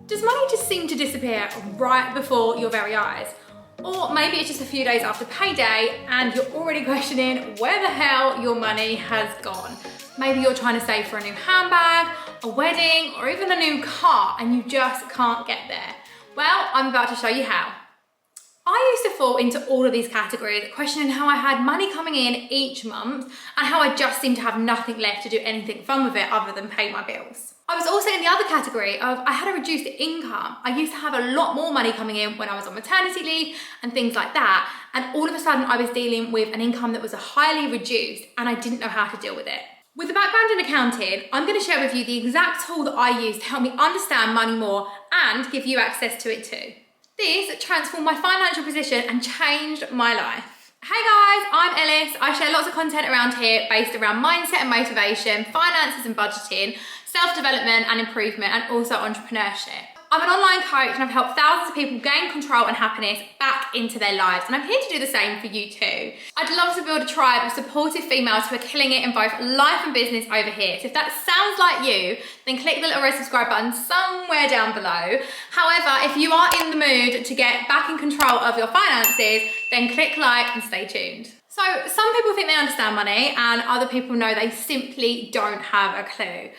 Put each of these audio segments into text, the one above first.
Does money just seem to disappear right before your very eyes? Or maybe it's just a few days after payday and you're already questioning where the hell your money has gone. Maybe you're trying to save for a new handbag, a wedding, or even a new car and you just can't get there. Well, I'm about to show you how. I used to fall into all of these categories, questioning how I had money coming in each month and how I just seemed to have nothing left to do anything fun with it other than pay my bills. I was also in the other category of I had a reduced income. I used to have a lot more money coming in when I was on maternity leave and things like that. And all of a sudden I was dealing with an income that was highly reduced and I didn't know how to deal with it. With a background in accounting, I'm going to share with you the exact tool that I use to help me understand money more and give you access to it too. This transformed my financial position and changed my life. Hey guys, I'm Ellis. I share lots of content around here based around mindset and motivation, finances and budgeting, self-development and improvement, and also entrepreneurship. I'm an online coach and I've helped thousands of people gain control and happiness back into their lives, and I'm here to do the same for you too. I'd love to build a tribe of supportive females who are killing it in both life and business over here. So if that sounds like you, then click the little red subscribe button somewhere down below. However, if you are in the mood to get back in control of your finances, then click like and stay tuned. So some people think they understand money and other people know they simply don't have a clue.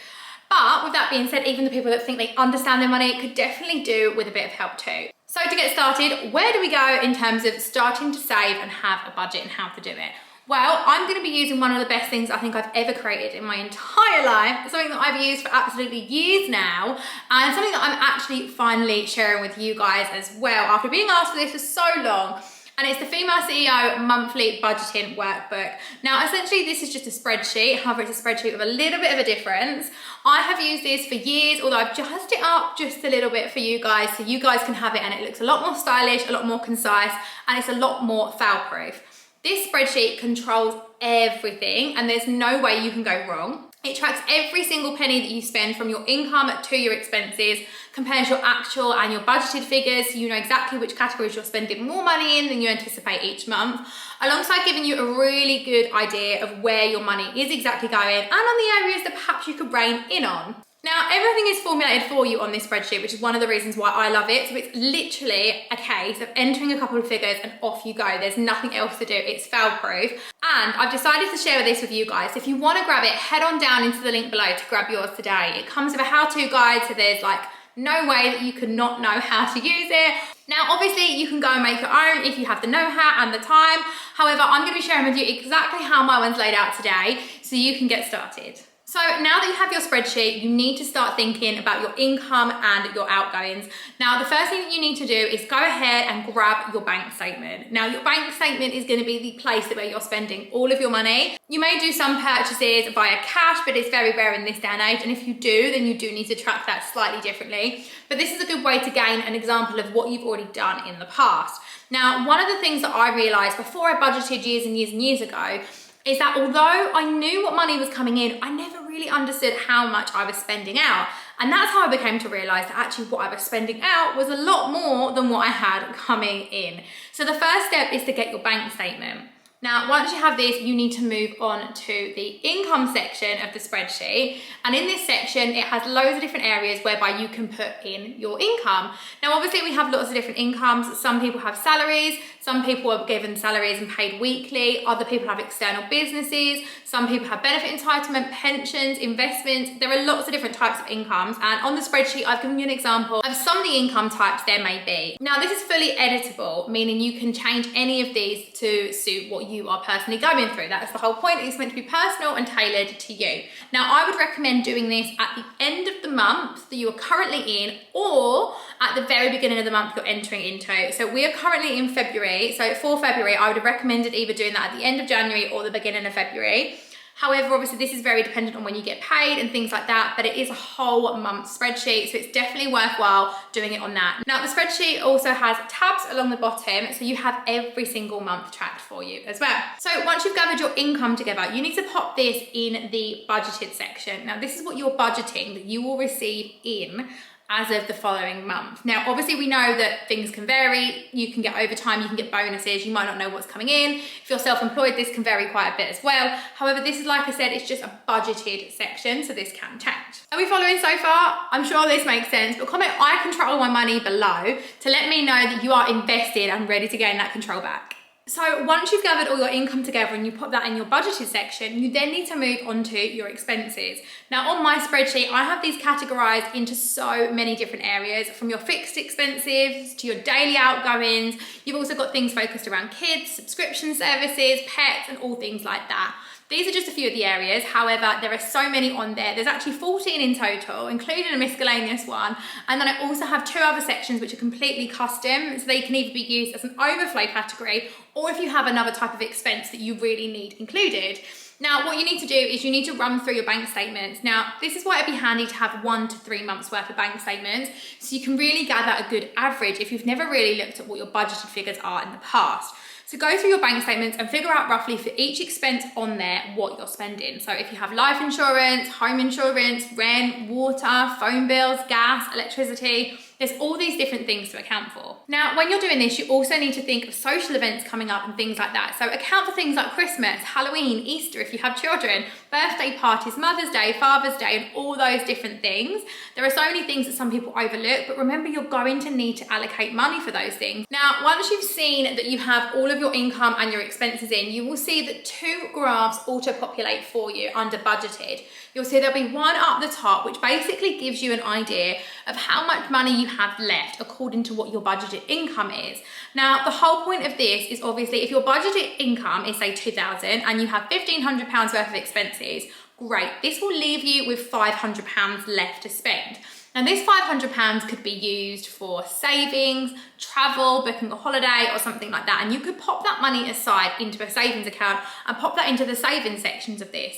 But with that being said, even the people that think they understand their money could definitely do with a bit of help too. So to get started, where do we go in terms of starting to save and have a budget and how to do it? Well, I'm going to be using one of the best things I think I've ever created in my entire life, something that I've used for absolutely years now, and something that I'm actually finally sharing with you guys as well after being asked for this for so long. And it's the Female CEO Monthly Budgeting Workbook. Now, essentially, this is just a spreadsheet. However, it's a spreadsheet with a little bit of a difference. I have used this for years, although I've jazzed it up just a little bit for you guys so you guys can have it and it looks a lot more stylish, a lot more concise, and it's a lot more foul-proof. This spreadsheet controls everything and there's no way you can go wrong. It tracks every single penny that you spend from your income to your expenses, compares your actual and your budgeted figures so you know exactly which categories you're spending more money in than you anticipate each month, alongside giving you a really good idea of where your money is exactly going and on the areas that perhaps you could rein in on. Now, everything is formulated for you on this spreadsheet, which is one of the reasons why I love it. So it's literally a case of entering a couple of figures and off you go. There's nothing else to do. It's fail-proof. And I've decided to share this with you guys. If you want to grab it, head on down into the link below to grab yours today. It comes with a how-to guide, so there's like no way that you could not know how to use it. Now, obviously, you can go and make your own if you have the know-how and the time. However, I'm going to be sharing with you exactly how my one's laid out today so you can get started. So now that you have your spreadsheet, you need to start thinking about your income and your outgoings. Now, the first thing that you need to do is go ahead and grab your bank statement. Now, your bank statement is going to be the place where you're spending all of your money. You may do some purchases via cash, but it's very rare in this day and age. And if you do, then you do need to track that slightly differently. But this is a good way to gain an example of what you've already done in the past. Now, one of the things that I realized before I budgeted years and years and years ago is that although I knew what money was coming in, I never really understood how much I was spending out. And that's how I became to realize that actually what I was spending out was a lot more than what I had coming in. So the first step is to get your bank statement. Now, once you have this, you need to move on to the income section of the spreadsheet. And in this section, it has loads of different areas whereby you can put in your income. Now, obviously, we have lots of different incomes. Some people have salaries. Some people are given salaries and paid weekly. Other people have external businesses. Some people have benefit entitlement, pensions, investments. There are lots of different types of incomes. And on the spreadsheet, I've given you an example of some of the income types there may be. Now, this is fully editable, meaning you can change any of these to suit what you are personally going through. That's the whole point. It's meant to be personal and tailored to you. Now, I would recommend doing this at the end of the month that you are currently in, or at the very beginning of the month you're entering into. So we are currently in February. So for February, I would have recommended either doing that at the end of January or the beginning of February. However, obviously this is very dependent on when you get paid and things like that, but it is a whole month spreadsheet, so it's definitely worthwhile doing it on that. Now, the spreadsheet also has tabs along the bottom, so you have every single month tracked for you as well. So once you've gathered your income together, you need to pop this in the budgeted section. Now, this is what you're budgeting that you will receive in as of the following month. Now, obviously we know that things can vary. You can get overtime, you can get bonuses, you might not know what's coming in. If you're self-employed, this can vary quite a bit as well. However, this is, like I said, it's just a budgeted section, so this can change. Are we following so far? I'm sure this makes sense, but comment "I control my money" below to let me know that you are invested and ready to gain that control back. So once you've gathered all your income together and you put that in your budgeted section, you then need to move on to your expenses. Now on my spreadsheet, I have these categorized into so many different areas, from your fixed expenses to your daily outgoings. You've also got things focused around kids, subscription services, pets, and all things like that. These are just a few of the areas. However, there are so many on there. There's actually 14 in total, including a miscellaneous one. And then I also have 2 other sections which are completely custom, so they can either be used as an overflow category, or if you have another type of expense that you really need included. Now, what you need to do is you need to run through your bank statements. Now, this is why it'd be handy to have 1 to 3 months worth of bank statements, so you can really gather a good average if you've never really looked at what your budgeted figures are in the past. So go through your bank statements and figure out roughly for each expense on there what you're spending. So if you have life insurance, home insurance, rent, water, phone bills, gas, electricity, there's all these different things to account for. Now, when you're doing this, you also need to think of social events coming up and things like that. So account for things like Christmas, Halloween, Easter, if you have children, birthday parties, Mother's Day, Father's Day, and all those different things. There are so many things that some people overlook, but remember, you're going to need to allocate money for those things. Now, once you've seen that you have all of your income and your expenses in, you will see that 2 graphs auto-populate for you under budgeted. You'll see there'll be one up the top, which basically gives you an idea of how much money you have left according to what your budgeted income is. Now, the whole point of this is obviously if your budgeted income is say 2,000 and you have £1,500 worth of expenses, great. This will leave you with £500 left to spend. Now this £500 could be used for savings, travel, booking a holiday or something like that. And you could pop that money aside into a savings account and pop that into the savings sections of this.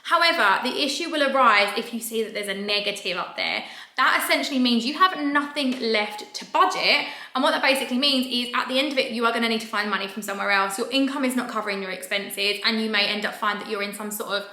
However, the issue will arise if you see that there's a negative up there. That essentially means you have nothing left to budget. And what that basically means is at the end of it, you are going to need to find money from somewhere else. Your income is not covering your expenses, and you may end up finding that you're in some sort of,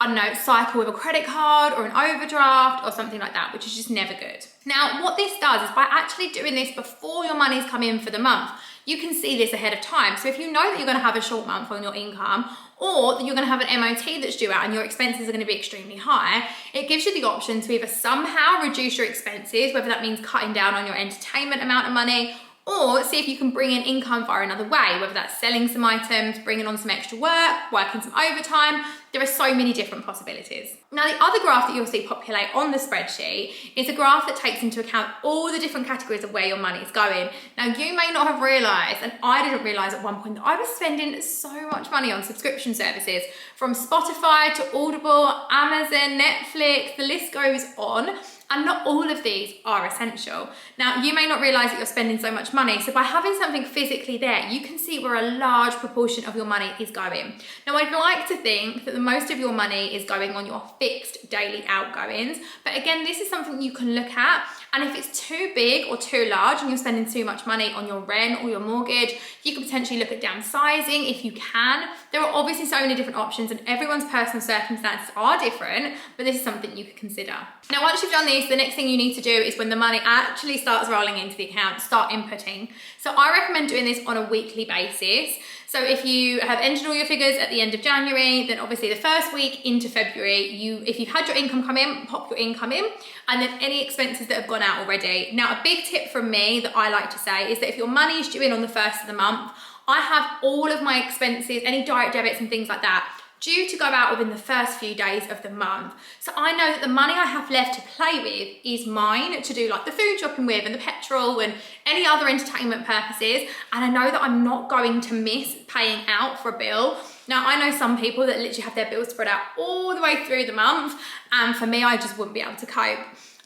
I don't know, cycle with a credit card or an overdraft or something like that, which is just never good. Now, what this does is by actually doing this before your money's come in for the month, you can see this ahead of time. So if you know that you're going to have a short month on your income, or that you're going to have an MOT that's due out and your expenses are going to be extremely high, it gives you the option to either somehow reduce your expenses, whether that means cutting down on your entertainment amount of money, or see if you can bring in income via another way, whether that's selling some items, bringing on some extra work, working some overtime. There are so many different possibilities. Now, the other graph that you'll see populate on the spreadsheet is a graph that takes into account all the different categories of where your money is going. Now, you may not have realized, and I didn't realize at one point, that I was spending so much money on subscription services, from Spotify to Audible, Amazon, Netflix, the list goes on. And not all of these are essential. Now, you may not realize that you're spending so much money. So by having something physically there, you can see where a large proportion of your money is going. Now, I'd like to think that the most of your money is going on your fixed daily outgoings. But again, this is something you can look at. And if it's too big or too large and you're spending too much money on your rent or your mortgage, you could potentially look at downsizing if you can. There are obviously so many different options, and everyone's personal circumstances are different, but this is something you could consider. Now, once you've done this, the next thing you need to do is when the money actually starts rolling into the account, start inputting. So I recommend doing this on a weekly basis. So if you have entered all your figures at the end of January, then obviously the first week into February, if you've had your income come in, pop your income in, and then any expenses that have gone out already. Now, a big tip from me that I like to say is that if your money is due in on the 1st of the month, I have all of my expenses, any direct debits and things like that, due to go out within the first few days of the month. So I know that the money I have left to play with is mine to do like the food shopping with and the petrol and any other entertainment purposes. And I know that I'm not going to miss paying out for a bill. Now, I know some people that literally have their bills spread out all the way through the month. And for me, I just wouldn't be able to cope.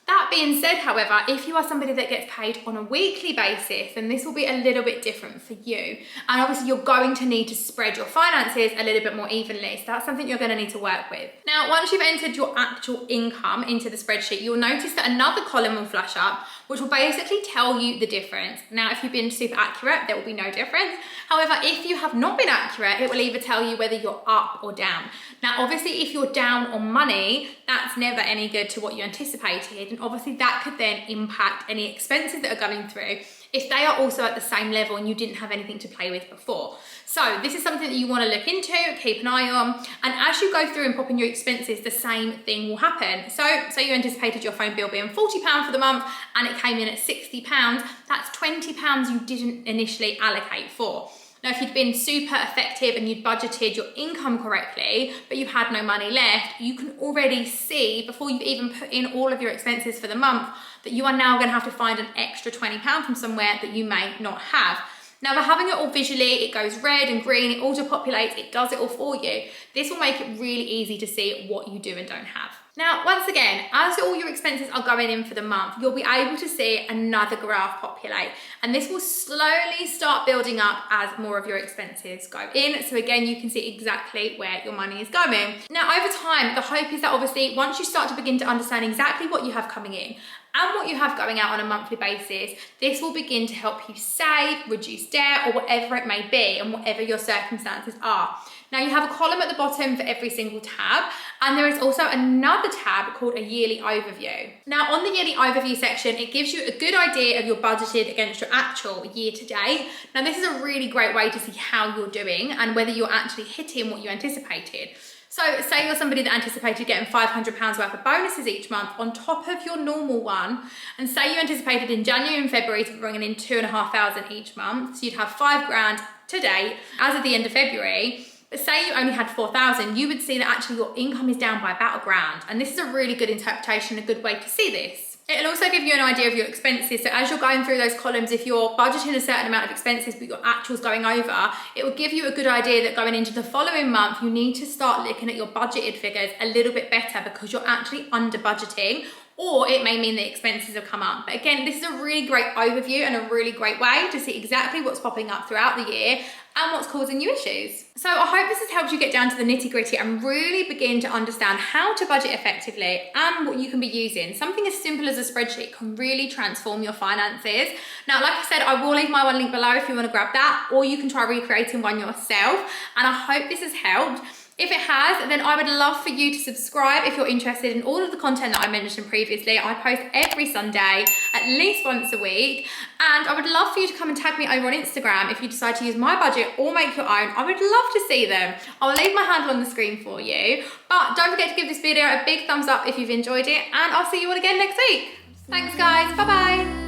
That being said, however, if you are somebody that gets paid on a weekly basis, then this will be a little bit different for you. And obviously you're going to need to spread your finances a little bit more evenly. So that's something you're going to need to work with. Now, once you've entered your actual income into the spreadsheet, you'll notice that another column will flash up, which will basically tell you the difference. Now, if you've been super accurate, there will be no difference. However, if you have not been accurate, it will either tell you whether you're up or down. Now, obviously, if you're down on money, that's never any good to what you anticipated. And obviously that could then impact any expenses that are going through if they are also at the same level and you didn't have anything to play with before. So this is something that you want to look into, keep an eye on, and as you go through and pop in your expenses, the same thing will happen. So say you anticipated your phone bill being £40 for the month and it came in at £60, that's £20 you didn't initially allocate for. Now, if you'd been super effective and you'd budgeted your income correctly, but you had no money left, you can already see before you've even put in all of your expenses for the month that you are now going to have to find an extra £20 from somewhere that you may not have. Now, by having it all visually, it goes red and green, it auto-populates, it does it all for you. This will make it really easy to see what you do and don't have. Now, once again, as all your expenses are going in for the month, you'll be able to see another graph populate, and this will slowly start building up as more of your expenses go in. So again, you can see exactly where your money is going. Now, over time, the hope is that obviously once you start to begin to understand exactly what you have coming in and what you have going out on a monthly basis, this will begin to help you save, reduce debt, or whatever it may be, and whatever your circumstances are. Now, you have a column at the bottom for every single tab, and there is also another tab called a yearly overview. Now, on the yearly overview section, it gives you a good idea of your budgeted against your actual year to date. Now, this is a really great way to see how you're doing and whether you're actually hitting what you anticipated. So say you're somebody that anticipated getting £500 worth of bonuses each month on top of your normal one, and say you anticipated in January and February to be bringing in 2,500 each month, so you'd have £5,000 to date as of the end of February. But say you only had 4,000, you would see that actually your income is down by about £1,000. And this is a really good interpretation, a good way to see this. It'll also give you an idea of your expenses. So as you're going through those columns, if you're budgeting a certain amount of expenses, but your actual's going over, it will give you a good idea that going into the following month, you need to start looking at your budgeted figures a little bit better because you're actually under budgeting, or it may mean the expenses have come up. But again, this is a really great overview and a really great way to see exactly what's popping up throughout the year and what's causing you issues. So I hope this has helped you get down to the nitty-gritty and really begin to understand how to budget effectively and what you can be using. Something as simple as a spreadsheet can really transform your finances. Now, like I said, I will leave my one link below if you want to grab that, or you can try recreating one yourself. And I hope this has helped. If it has, then I would love for you to subscribe if you're interested in all of the content that I mentioned previously. I post every Sunday, at least once a week. And I would love for you to come and tag me over on Instagram if you decide to use my budget or make your own. I would love to see them. I'll leave my handle on the screen for you. But don't forget to give this video a big thumbs up if you've enjoyed it. And I'll see you all again next week. Thanks, guys. Bye-bye.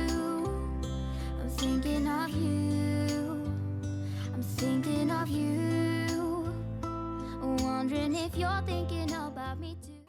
Wondering if you're thinking about me too.